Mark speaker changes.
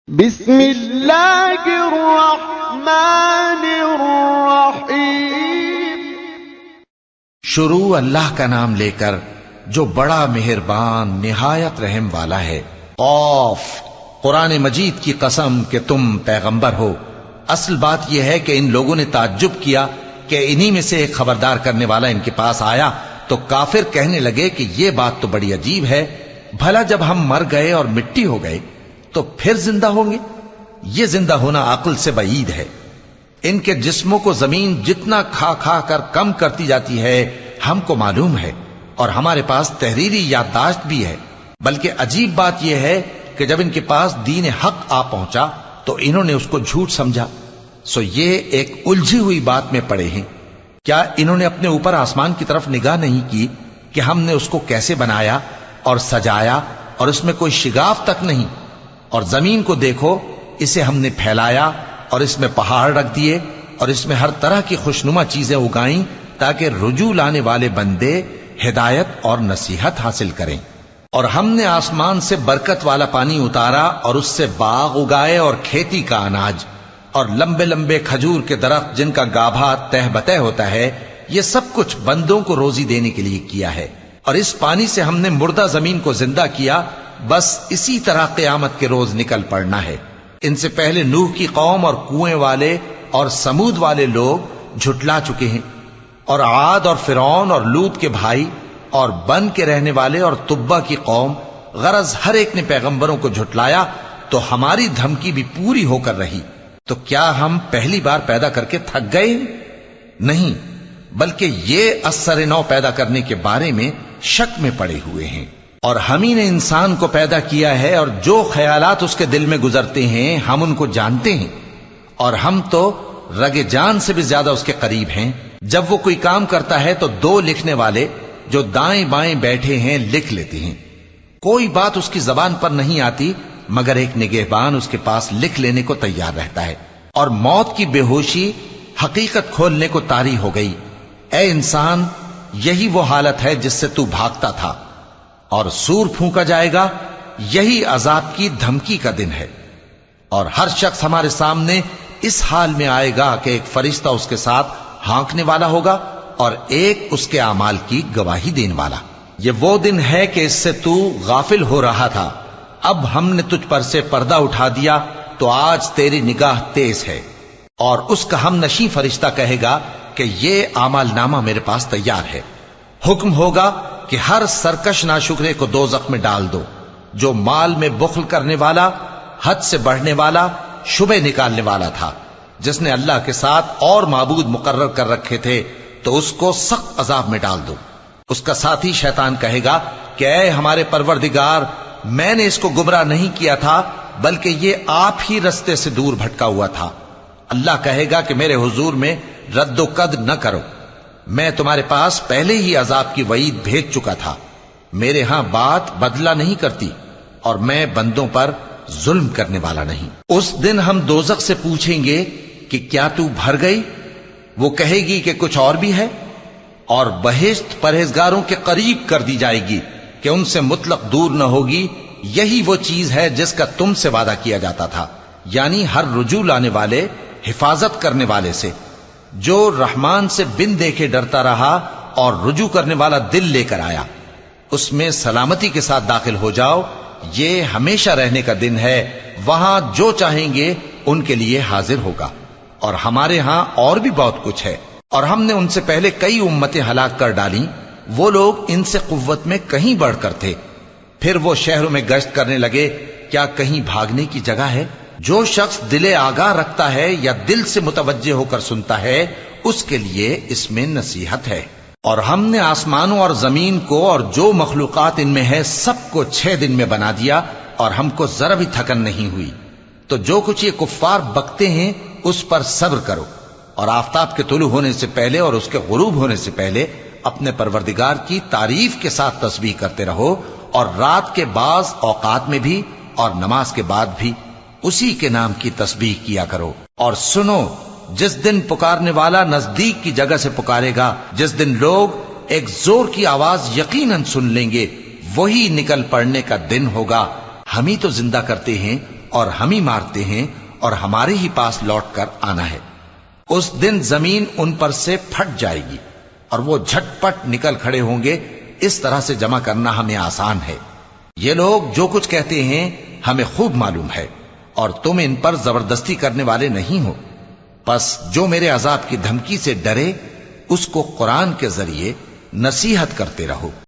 Speaker 1: بسم اللہ الرحمن الرحیم۔
Speaker 2: شروع اللہ کا نام لے کر جو بڑا مہربان نہایت رحم والا ہے۔ قاف، قرآن مجید کی قسم کہ تم پیغمبر ہو۔ اصل بات یہ ہے کہ ان لوگوں نے تعجب کیا کہ انہی میں سے ایک خبردار کرنے والا ان کے پاس آیا تو کافر کہنے لگے کہ یہ بات تو بڑی عجیب ہے، بھلا جب ہم مر گئے اور مٹی ہو گئے تو پھر زندہ ہوں گے؟ یہ زندہ ہونا عقل سے بعید ہے۔ ان کے جسموں کو زمین جتنا کھا کھا کر کم کرتی جاتی ہے ہم کو معلوم ہے، اور ہمارے پاس تحریری یادداشت بھی ہے۔ بلکہ عجیب بات یہ ہے کہ جب ان کے پاس دین حق آ پہنچا تو انہوں نے اس کو جھوٹ سمجھا۔ سو یہ ایک الجھی ہوئی بات میں پڑے ہیں۔ کیا انہوں نے اپنے اوپر آسمان کی طرف نگاہ نہیں کی کہ ہم نے اس کو کیسے بنایا اور سجایا، اور اس میں کوئی شگاف تک نہیں؟ اور زمین کو دیکھو، اسے ہم نے پھیلایا اور اس میں پہاڑ رکھ دیے اور اس میں ہر طرح کی خوشنما چیزیں اگائیں تاکہ رجوع لانے والے بندے ہدایت اور نصیحت حاصل کریں۔ اور ہم نے آسمان سے برکت والا پانی اتارا اور اس سے باغ اگائے اور کھیتی کا اناج اور لمبے لمبے کھجور کے درخت جن کا گابھا تہ بتہ ہوتا ہے۔ یہ سب کچھ بندوں کو روزی دینے کے لیے کیا ہے۔ اور اس پانی سے ہم نے مردہ زمین کو زندہ کیا، بس اسی طرح قیامت کے روز نکل پڑنا ہے۔ ان سے پہلے نوح کی قوم اور کنویں والے اور سمود والے لوگ جھٹلا چکے ہیں، اور عاد اور فرعون اور لوط کے بھائی اور بن کے رہنے والے اور تبا کی قوم، غرض ہر ایک نے پیغمبروں کو جھٹلایا تو ہماری دھمکی بھی پوری ہو کر رہی۔ تو کیا ہم پہلی بار پیدا کر کے تھک گئے؟ نہیں، بلکہ یہ اثر نو پیدا کرنے کے بارے میں شک میں پڑے ہوئے ہیں۔ اور ہم ہی نے انسان کو پیدا کیا ہے، اور جو خیالات اس کے دل میں گزرتے ہیں ہم ان کو جانتے ہیں، اور ہم تو رگ جان سے بھی زیادہ اس کے قریب ہیں۔ جب وہ کوئی کام کرتا ہے تو دو لکھنے والے جو دائیں بائیں بیٹھے ہیں لکھ لیتے ہیں۔ کوئی بات اس کی زبان پر نہیں آتی مگر ایک نگہبان اس کے پاس لکھ لینے کو تیار رہتا ہے۔ اور موت کی بے ہوشی حقیقت کھولنے کو طاری ہو گئی۔ اے انسان، یہی وہ حالت ہے جس سے تو بھاگتا تھا، اور سور پھونکا جائے گا، یہی عذاب کی دھمکی کا دن ہے۔ اور ہر شخص ہمارے سامنے اس حال میں آئے گا کہ ایک فرشتہ اس کے ساتھ ہانکنے والا ہوگا اور ایک اس کے اعمال کی گواہی دینے والا۔ یہ وہ دن ہے کہ اس سے تو غافل ہو رہا تھا، اب ہم نے تجھ پر سے پردہ اٹھا دیا تو آج تیری نگاہ تیز ہے۔ اور اس کا ہم نشیں فرشتہ کہے گا کہ یہ اعمال نامہ میرے پاس تیار ہے۔ حکم ہوگا کہ ہر سرکش ناشکرے کو دوزخ میں ڈال دو، جو مال میں بخل کرنے والا، حد سے بڑھنے والا، شبہ نکالنے والا تھا، جس نے اللہ کے ساتھ اور معبود مقرر کر رکھے تھے، تو اس کو سخت عذاب میں ڈال دو۔ اس کا ساتھی شیطان کہے گا کہ اے ہمارے پروردگار، میں نے اس کو گمراہ نہیں کیا تھا بلکہ یہ آپ ہی رستے سے دور بھٹکا ہوا تھا۔ اللہ کہے گا کہ میرے حضور میں رد و قد نہ کرو، میں تمہارے پاس پہلے ہی عذاب کی وعید بھیج چکا تھا۔ میرے ہاں بات بدلہ نہیں کرتی، اور میں بندوں پر ظلم کرنے والا نہیں۔ اس دن ہم دوزخ سے پوچھیں گے کہ کیا تو بھر گئی؟ وہ کہے گی کہ کچھ اور بھی ہے۔ اور بہشت پرہیزگاروں کے قریب کر دی جائے گی کہ ان سے مطلق دور نہ ہوگی۔ یہی وہ چیز ہے جس کا تم سے وعدہ کیا جاتا تھا، یعنی ہر رجوع لانے والے، حفاظت کرنے والے سے، جو رحمان سے بن دیکھے ڈرتا رہا اور رجوع کرنے والا دل لے کر آیا، اس میں سلامتی کے ساتھ داخل ہو جاؤ۔ یہ ہمیشہ رہنے کا دن ہے، وہاں جو چاہیں گے ان کے لیے حاضر ہوگا۔ اور ہمارے ہاں اور بھی بہت کچھ ہے، اور ہم نے ان سے پہلے کئی امتیں ہلاک کر ڈالیں، وہ لوگ ان سے قوت میں کہیں بڑھ کر تھے۔ پھر وہ شہروں میں گشت کرنے لگے، کیا کہیں بھاگنے کی جگہ ہے؟ جو شخص دل آگاہ رکھتا ہے یا دل سے متوجہ ہو کر سنتا ہے، اس کے لیے اس میں نصیحت ہے۔ اور ہم نے آسمانوں اور زمین کو اور جو مخلوقات ان میں ہے سب کو 6 دن میں بنا دیا، اور ہم کو ذرا بھی تھکن نہیں ہوئی۔ تو جو کچھ یہ کفار بکتے ہیں اس پر صبر کرو، اور آفتاب کے طلوع ہونے سے پہلے اور اس کے غروب ہونے سے پہلے اپنے پروردگار کی تعریف کے ساتھ تسبیح کرتے رہو، اور رات کے بعض اوقات میں بھی اور نماز کے بعد بھی اسی کے نام کی تسبیح کیا کرو۔ اور سنو، جس دن پکارنے والا نزدیک کی جگہ سے پکارے گا، جس دن لوگ ایک زور کی آواز یقیناً سن لیں گے، وہی نکل پڑنے کا دن ہوگا۔ ہم ہی تو زندہ کرتے ہیں اور ہم ہی مارتے ہیں اور ہمارے ہی پاس لوٹ کر آنا ہے۔ اس دن زمین ان پر سے پھٹ جائے گی اور وہ جھٹ پٹ نکل کھڑے ہوں گے۔ اس طرح سے جمع کرنا ہمیں آسان ہے۔ یہ لوگ جو کچھ کہتے ہیں ہمیں خوب معلوم ہے، اور تم ان پر زبردستی کرنے والے نہیں ہو۔ پس جو میرے عذاب کی دھمکی سے ڈرے اس کو قرآن کے ذریعے نصیحت کرتے رہو۔